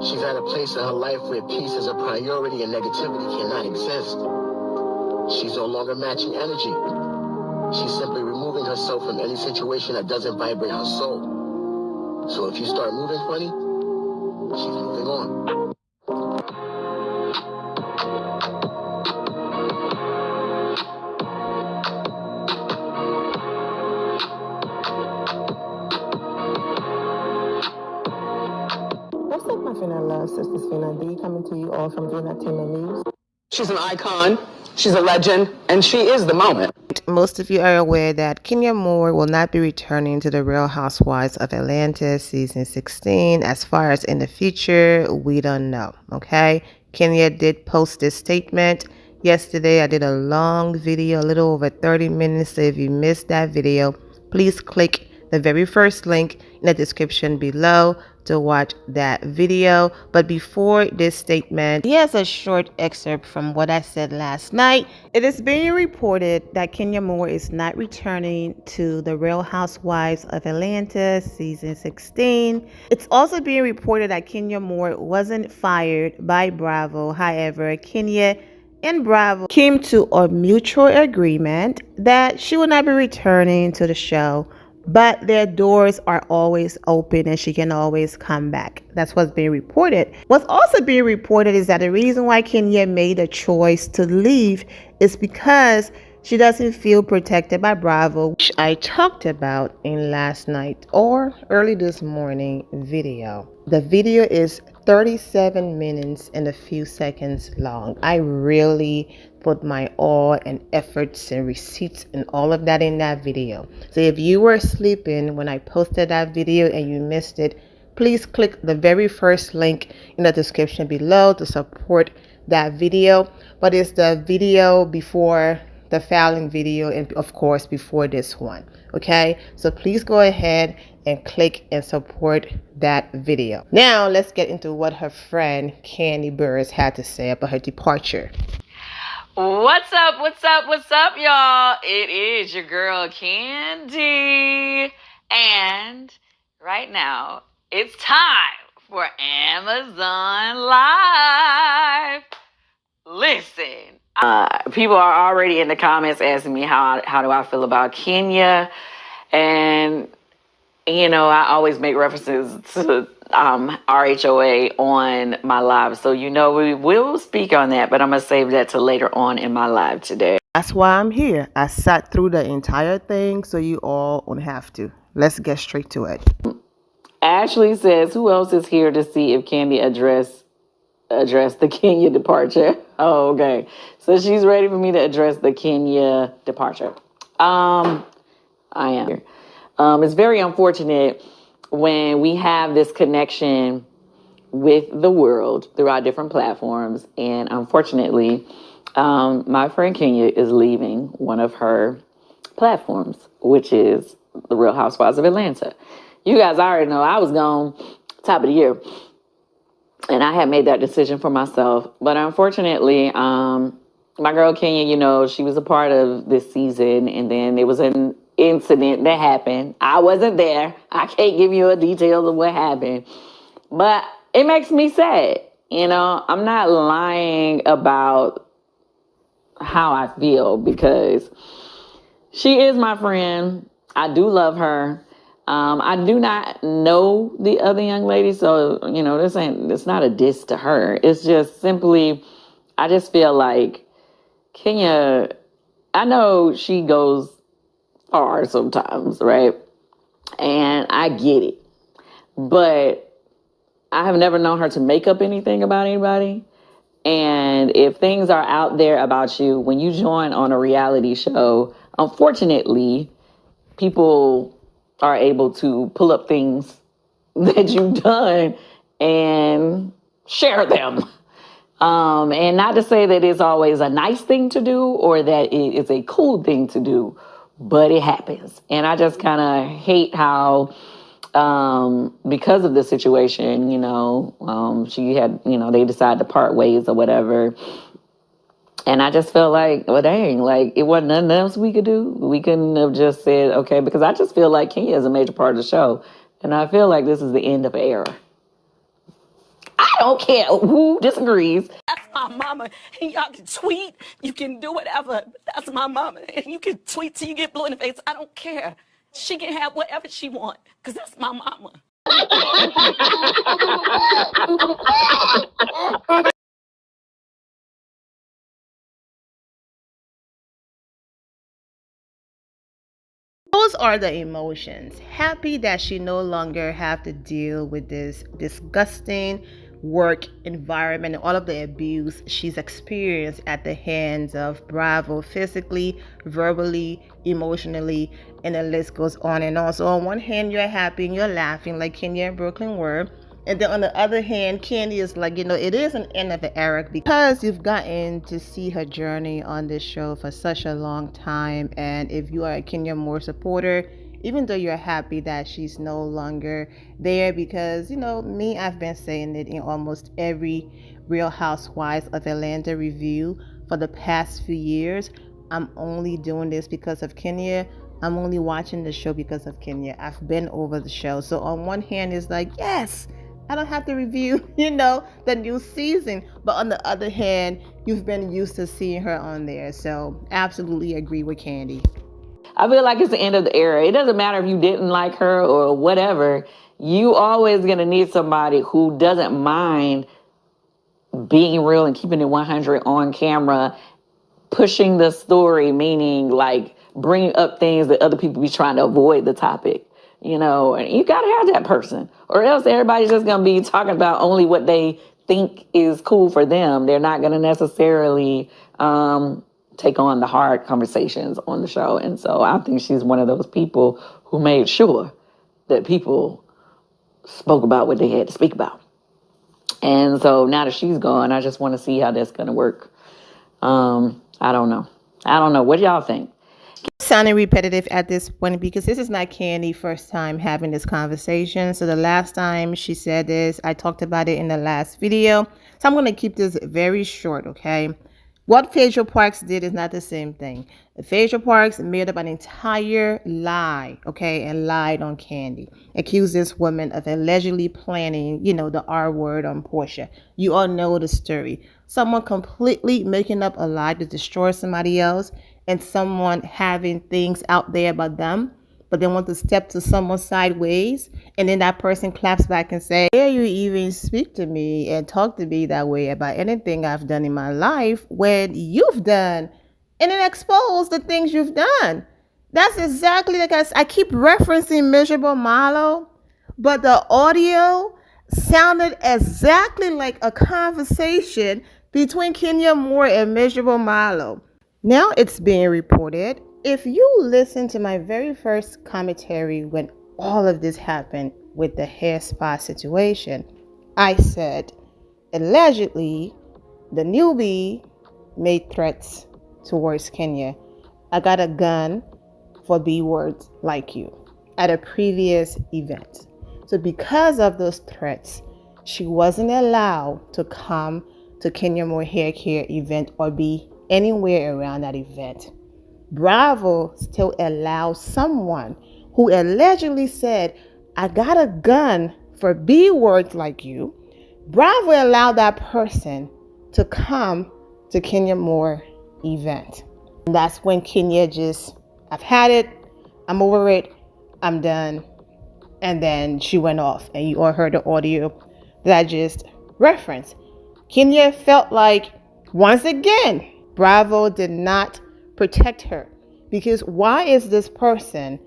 She's at a place in her life where peace is a priority and negativity cannot exist. She's no longer matching energy. She's simply removing herself from any situation that doesn't vibrate her soul. So if you start moving funny, she's moving on. What's up, my Fina love? Sisters Fina D coming to you all from Fina Tina News. She's an icon, she's a legend, and she is the moment. Most of you are aware that Kenya Moore will not be returning to the Real Housewives of Atlanta season 16. As far as in the future, we don't know, okay? Kenya did post this statement yesterday. I did a long video, a little over 30 minutes, so if you missed that video, please click the very first link in the description below to watch that video. But before this statement, here's a short excerpt from what I said last night. It is being reported that Kenya Moore is not returning to the Real Housewives of Atlanta season 16. It's also being reported that Kenya Moore wasn't fired by Bravo. However, Kenya and Bravo came to a mutual agreement that she will not be returning to the show, but their doors are always open and she can always come back. That's what's being reported. What's also being reported is that the reason why Kenya made a choice to leave is because she doesn't feel protected by Bravo, which I talked about in last night or early this morning video. The video is 37 minutes and a few seconds long. I really put my all and efforts and receipts and all of that in that video. So if you were sleeping when I posted that video and you missed it, please click the very first link in the description below to support that video. But it's the video before the filing video and of course before this one. Okay, so please go ahead and click and support that video. Now let's get into what her friend Kandi Burris had to say about her departure. What's up, y'all? It is your girl, Kandi. And right now, it's time for Amazon Live. Listen, people are already in the comments asking me how do I feel about Kenya. And, you know, I always make references to RHOA on my live. So, you know, we will speak on that, but I'm going to save that till later on in my live today. That's why I'm here. I sat through the entire thing so you all won't have to. Let's get straight to it. Ashley says, who else is here to see if Kandi address the Kenya departure? Oh, okay. So she's ready for me to address the Kenya departure. I am here. It's very unfortunate when we have this connection with the world through our different platforms. And unfortunately, my friend Kenya is leaving one of her platforms, which is the Real Housewives of Atlanta. You guys already know I was gone top of the year. And I had made that decision for myself. But unfortunately, my girl Kenya, you know, she was a part of this season. And then there was an incident that happened. I wasn't there. I can't give you a detail of what happened. But it makes me sad. You know, I'm not lying about how I feel because she is my friend. I do love her. I do not know the other young lady, so, you know, it's not a diss to her. It's just simply, I just feel like Kenya, I know she goes far sometimes, right? And I get it. But I have never known her to make up anything about anybody. And if things are out there about you, when you join on a reality show, unfortunately, people are able to pull up things that you've done and share them. And not to say that it's always a nice thing to do or that it is a cool thing to do, but it happens. And I just kind of hate how, because of the situation, you know, she had, you know, they decided to part ways or whatever. And I just felt like, well, dang, like it wasn't nothing else we could do. We couldn't have just said, okay, because I just feel like Kenya is a major part of the show. And I feel like this is the end of an era. I don't care who disagrees. That's my mama. And y'all can tweet, you can do whatever. That's my mama. And you can tweet till you get blue in the face. I don't care. She can have whatever she want, because that's my mama. Those are the emotions. Happy that she no longer have to deal with this disgusting work environment and all of the abuse she's experienced at the hands of Bravo, physically, verbally, emotionally, and the list goes on and on. So on one hand, you're happy and you're laughing like Kenya and Brooklyn were. And then on the other hand, Kandi is like, it is an end of the era because you've gotten to see her journey on this show for such a long time. And if you are a Kenya Moore supporter, even though you're happy that she's no longer there, because, me, I've been saying it in almost every Real Housewives of Atlanta review for the past few years. I'm only doing this because of Kenya. I'm only watching the show because of Kenya. I've been over the show. So on one hand, it's like, yes, I don't have to review, the new season. But on the other hand, you've been used to seeing her on there. So absolutely agree with Kandi. I feel like it's the end of the era. It doesn't matter if you didn't like her or whatever. You always going to need somebody who doesn't mind being real and keeping it 100 on camera, pushing the story, meaning like bringing up things that other people be trying to avoid the topic. And you got to have that person, or else everybody's just going to be talking about only what they think is cool for them. They're not going to necessarily take on the hard conversations on the show. And so I think she's one of those people who made sure that people spoke about what they had to speak about. And so now that she's gone, I just want to see how that's going to work. I don't know. What do y'all think? Sounding repetitive at this point because this is not Kandi's first time having this conversation. So the last time she said this, I talked about it in the last video. So I'm going to keep this very short, okay? What Phaedra Parks did is not the same thing. Phaedra Parks made up an entire lie, okay, and lied on Kandi. Accused this woman of allegedly planning, the R word on Portia. You all know the story. Someone completely making up a lie to destroy somebody else, and someone having things out there about them, but they want to step to someone sideways, and then that person claps back and say, dare you even speak to me and talk to me that way about anything I've done in my life when you've done, and then expose the things you've done. That's exactly like I keep referencing Miserable Malo, but the audio sounded exactly like a conversation between Kenya Moore and Miserable Malo. Now it's being reported, if you listen to my very first commentary when all of this happened with the hair spa situation, I said, allegedly, the newbie made threats towards Kenya. I got a gun for B-words like you at a previous event. So because of those threats, she wasn't allowed to come to Kenya Moore hair care event or be anywhere around that event. Bravo still allows someone who allegedly said, I got a gun for B-words like you. Bravo allowed that person to come to Kenya Moore event. And that's when Kenya just, I've had it, I'm over it, I'm done. And then she went off, and you all heard the audio that I just referenced. Kenya felt like, once again, Bravo did not protect her, because why is this person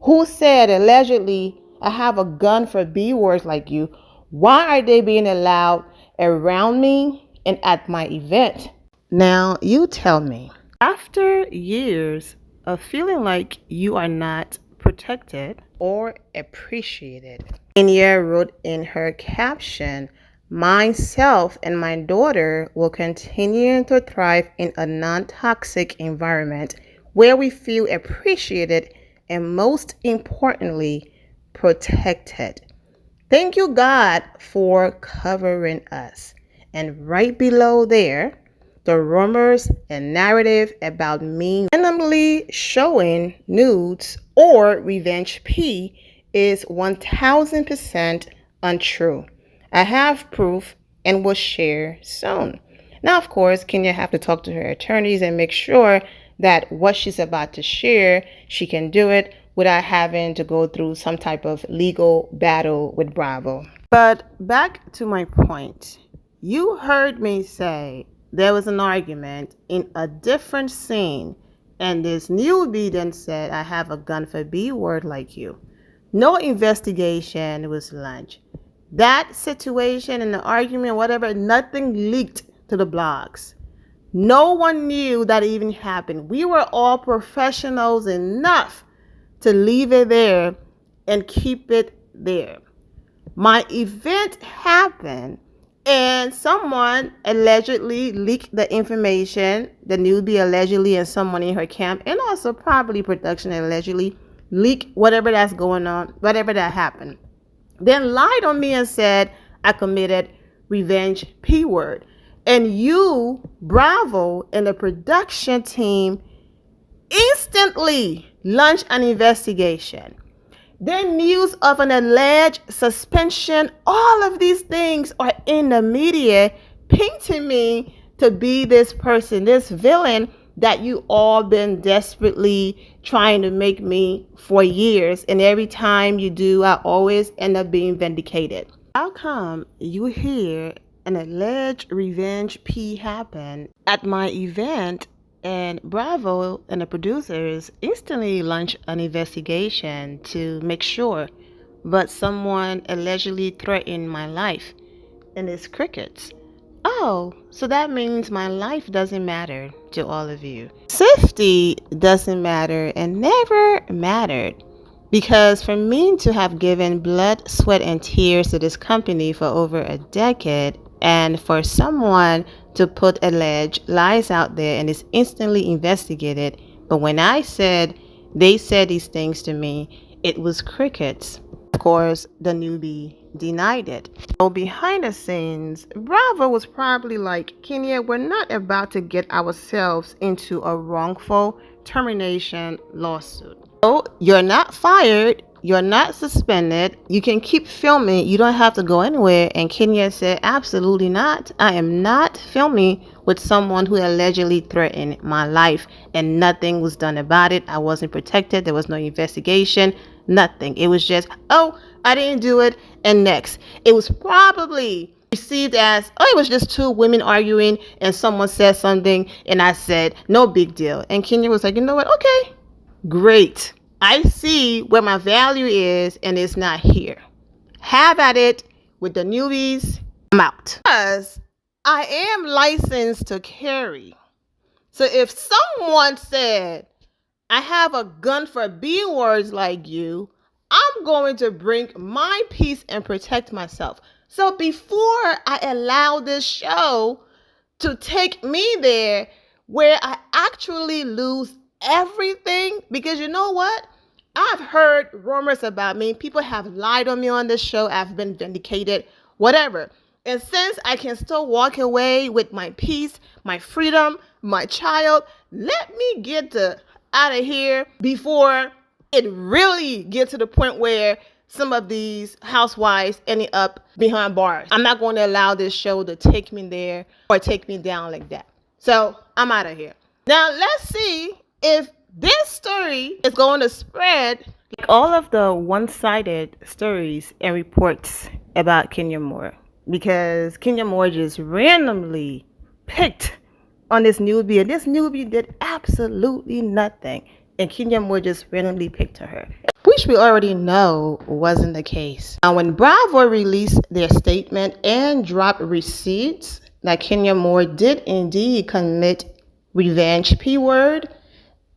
who said allegedly, I have a gun for B-words like you, why are they being allowed around me and at my event? Now you tell me, after years of feeling like you are not protected or appreciated, Kenya wrote in her caption, myself and my daughter will continue to thrive in a non-toxic environment where we feel appreciated and, most importantly, protected. Thank you, God, for covering us. And right below there, the rumors and narrative about me randomly showing nudes or revenge P is 1000% untrue. I have proof and will share soon. Now, of course, Kenya have to talk to her attorneys and make sure that what she's about to share, she can do it without having to go through some type of legal battle with Bravo. But back to my point. You heard me say there was an argument in a different scene, and this newbie then said, I have a gun for B word like you. No investigation was launched. That situation and the argument, whatever, nothing leaked to the blogs. No one knew that even happened. We were all professionals enough to leave it there and keep it there. My event happened and someone allegedly leaked the information, the newbie allegedly and someone in her camp, and also probably production allegedly leaked whatever that's going on, whatever that happened. Then lied on me and said I committed revenge P word. And you, Bravo, and the production team instantly launched an investigation. Then news of an alleged suspension, all of these things are in the media, painting me to be this person, this villain that you all been desperately trying to make me for years. And every time you do, I always end up being vindicated. How come you hear an alleged revenge P happen at my event and Bravo and the producers instantly launched an investigation to make sure, but someone allegedly threatened my life, and it's crickets? Oh, so that means my life doesn't matter to all of you. Safety doesn't matter and never mattered. Because for me to have given blood, sweat, and tears to this company for over a decade, and for someone to put alleged lies out there and is instantly investigated, but when I said they said these things to me, it was crickets. Of course, the newbie denied it. So behind the scenes, Bravo was probably like, Kenya, we're not about to get ourselves into a wrongful termination lawsuit. So you're not fired, you're not suspended, you can keep filming, you don't have to go anywhere. And Kenya said, absolutely not. I am not filming with someone who allegedly threatened my life, and nothing was done about it. I wasn't protected, there was no investigation, nothing. It was just, oh, I didn't do it, and next. It was probably received as, oh, it was just two women arguing and someone said something and I said, no big deal. And Kenya was like, you know what, okay, great. I see where my value is and it's not here. Have at it with the newbies. I'm out. Because I am licensed to carry. So if someone said, I have a gun for B words like you, I'm going to bring my peace and protect myself. So before I allow this show to take me there where I actually lose everything, because you know what? I've heard rumors about me. People have lied on me on this show. I've been vindicated, whatever. And since I can still walk away with my peace, my freedom, my child, let me get out of here before it really gets to the point where some of these housewives ended up behind bars. I'm not going to allow this show to take me there or take me down like that. So I'm out of here. Now let's see if this story is going to spread like all of the one-sided stories and reports about Kenya Moore, because Kenya Moore just randomly picked on this newbie, and this newbie did absolutely nothing, and Kenya Moore just randomly picked her, which we already know wasn't the case. Now, when Bravo released their statement and dropped receipts that Kenya Moore did indeed commit revenge P word,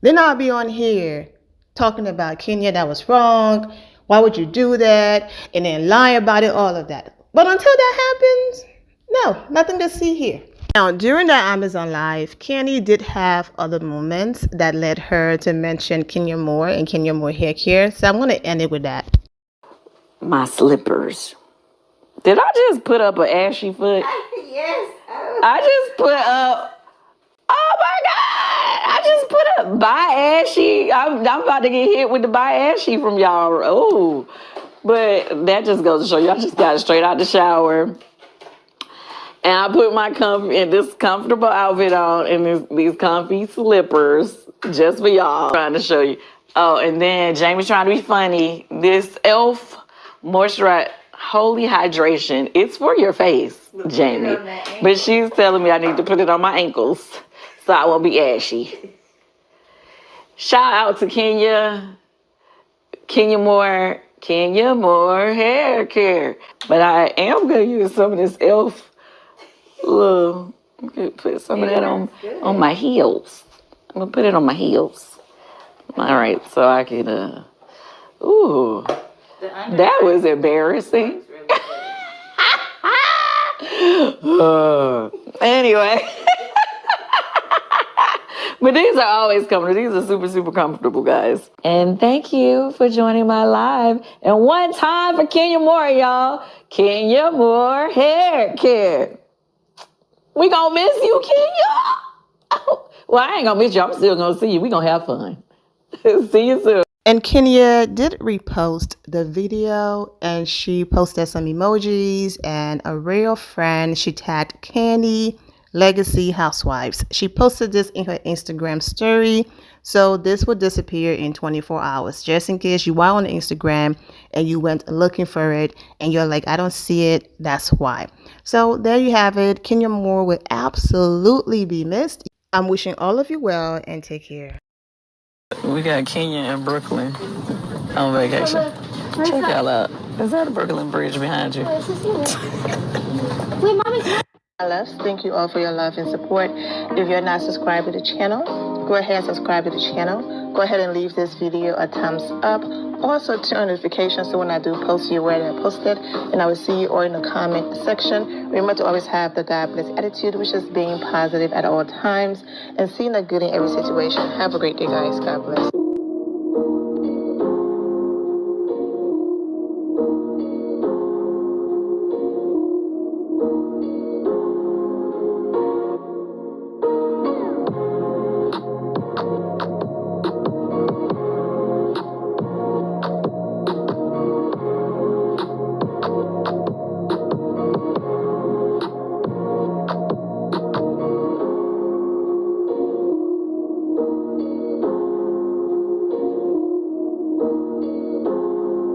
then I'll be on here talking about Kenya, that was wrong, why would you do that, and then lie about it, all of that. But until that happens, no, nothing to see here. Now, during the Amazon Live, Kandi did have other moments that led her to mention Kenya Moore and Kenya Moore hair care, so I'm going to end it with that. My slippers. Did I just put up an ashy foot? Yes. I just put up, oh my God, I just put up buy ashy. I'm about to get hit with the buy ashy from y'all. Oh, but that just goes to show you, I just got straight out the shower. And I put my this comfortable outfit on and these comfy slippers just for y'all. Trying to show you. Oh, and then Jamie's trying to be funny. This e.l.f. moisturizer, Holy Hydration. It's for your face, Jamie. But she's telling me I need to put it on my ankles so I won't be ashy. Shout out to Kenya Moore hair care. But I am going to use some of this e.l.f. Look, I'm going to put some of that on my heels. I'm going to put it on my heels. All right, so I can, ooh, that was embarrassing. Anyway. But these are always comfortable. These are super, super comfortable, guys. And thank you for joining my live. And one time for Kenya Moore, y'all. Kenya Moore hair care. We gonna miss you, Kenya. Well, I ain't gonna miss you. I'm still gonna see you. We gonna have fun. See you soon. And Kenya did repost the video, and she posted some emojis and a real friend. She tagged Kandi Legacy Housewives. She posted this in her Instagram story, so this will disappear in 24 hours. Just in case you are on Instagram and you went looking for it and you're like, I don't see it, that's why. So there you have it. Kenya Moore will absolutely be missed. I'm wishing all of you well and take care. We got Kenya and Brooklyn on vacation. Check y'all out. Is that a Brooklyn Bridge behind you? Wait, Mommy. My loves, thank you all for your love and support. If you're not subscribed to the channel, go ahead and subscribe to the channel. Go ahead and leave this video a thumbs up. Also, turn on notifications so when I do post, you're aware that I posted. And I will see you all in the comment section. Remember to always have the God bless attitude, which is being positive at all times and seeing the good in every situation. Have a great day, guys. God bless.